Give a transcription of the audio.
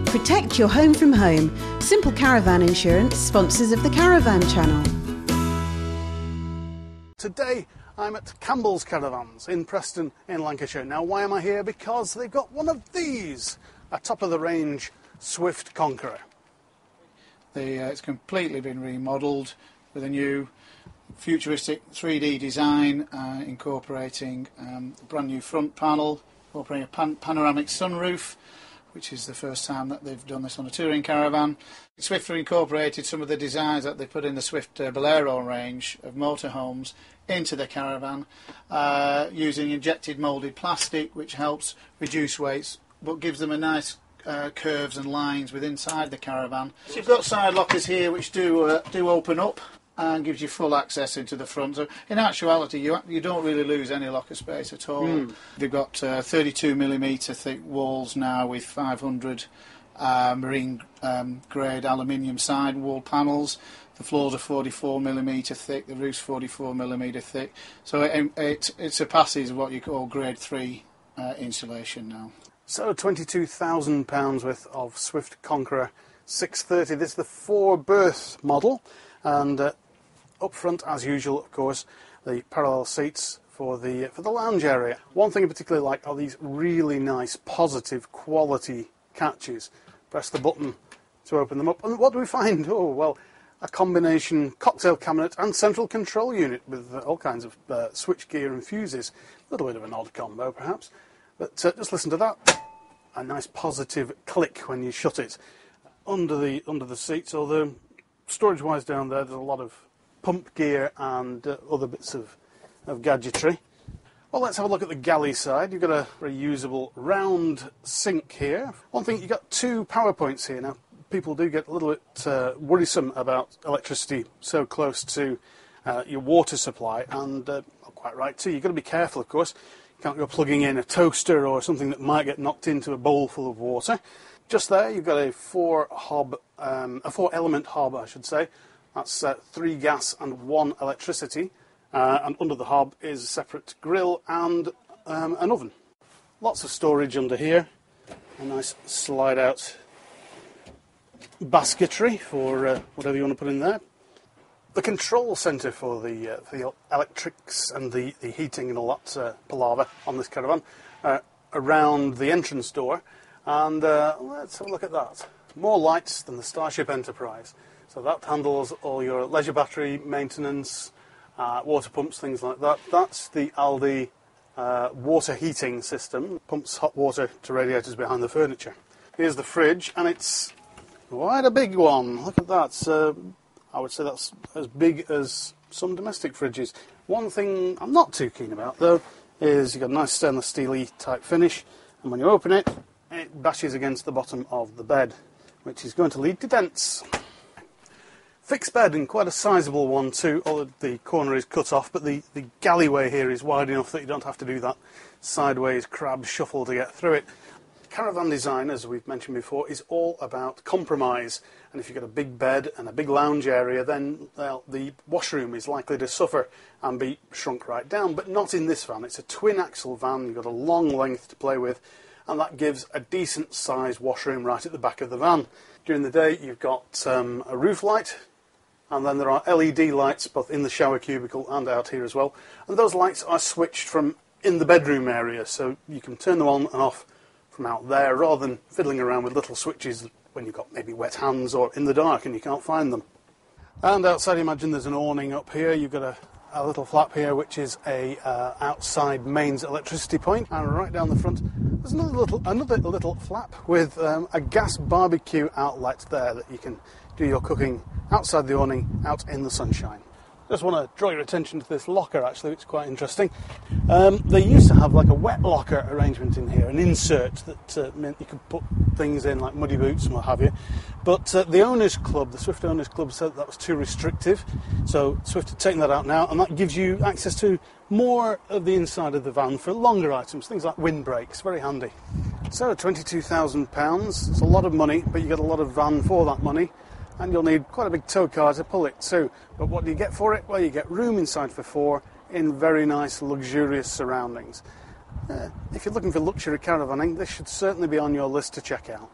Protect your home from home. Simple Caravan Insurance, sponsors of the Caravan Channel. Today I'm at Campbell's Caravans in Preston in Lancashire. Now why am I here? Because they've got one of these, a top of the range Swift Conqueror. It's completely been remodelled with a new futuristic 3D design, incorporating a brand new front panel, incorporating a panoramic sunroof, which is the first time that they've done this on a touring caravan. Swift have incorporated some of the designs that they put in the Swift Bolero range of motorhomes into the caravan, using injected moulded plastic, which helps reduce weights but gives them a nice curves and lines within inside the caravan. So you've got side lockers here which do open up and gives you full access into the front. So in actuality you don't really lose any locker space at all. They've got 32mm thick walls now with 500 marine grade aluminium side wall panels. The floors are 44mm thick, the roof's 44mm thick. So it surpasses what you call grade 3 insulation now. So £22,000 worth of Swift Conqueror 630. This is the 4-berth model, and up front, as usual, of course, the parallel seats for the lounge area. One thing I particularly like are these really nice, positive quality catches. Press the button to open them up, and what do we find? Oh well, a combination cocktail cabinet and central control unit with all kinds of switch gear and fuses. A little bit of an odd combo, perhaps. But just listen to that, a nice positive click when you shut it. Under the seats, although storage-wise down there's a lot of pump gear and other bits of gadgetry. Well, let's have a look at the galley side. You've got a reusable round sink here. One thing, you've got 2 power points here. Now, people do get a little bit worrisome about electricity so close to your water supply, and quite right too. You've got to be careful, of course. You can't go plugging in a toaster or something that might get knocked into a bowl full of water. Just there, you've got a 4-element hob, I should say. That's 3 gas and 1 electricity. And under the hob is a separate grill and an oven. Lots of storage under here. A nice slide-out basketry for whatever you want to put in there. The control centre for the electrics and the heating and all that palaver on this caravan around the entrance door. And let's have a look at that. More lights than the Starship Enterprise. So that handles all your leisure battery maintenance, water pumps, things like that. That's the Aldi water heating system. Pumps hot water to radiators behind the furniture. Here's the fridge, and it's quite a big one. Look at that. I would say that's as big as some domestic fridges. One thing I'm not too keen about, though, is you've got a nice stainless steel type finish, and when you open it, it bashes against the bottom of the bed, which is going to lead to dents. Fixed bed, and quite a sizable one too, although the corner is cut off, but the galleyway here is wide enough that you don't have to do that sideways crab shuffle to get through it. Caravan design, as we've mentioned before, is all about compromise, and if you've got a big bed and a big lounge area, then the washroom is likely to suffer and be shrunk right down, but not in this van. It's a twin-axle van, you've got a long length to play with, and that gives a decent sized washroom right at the back of the van. During the day you've got a roof light, and then there are LED lights both in the shower cubicle and out here as well, and those lights are switched from in the bedroom area, so you can turn them on and off from out there rather than fiddling around with little switches when you've got maybe wet hands or in the dark and you can't find them. And outside, imagine there's an awning up here. You've got a little flap here which is a outside mains electricity point, and right down the front there's another little flap with a gas barbecue outlet there that you can do your cooking outside the awning, out in the sunshine. Just want to draw your attention to this locker, actually, which is quite interesting. They used to have like a wet locker arrangement in here, an insert that meant you could put things in like muddy boots and what have you. But the Owners Club, the Swift Owners Club, said that was too restrictive. So Swift had taken that out now, and that gives you access to more of the inside of the van for longer items, things like windbreaks, very handy. So £22,000, it's a lot of money, but you get a lot of van for that money. And you'll need quite a big tow car to pull it too. But what do you get for it? Well, you get room inside for 4 in very nice, luxurious surroundings. If you're looking for luxury caravanning, this should certainly be on your list to check out.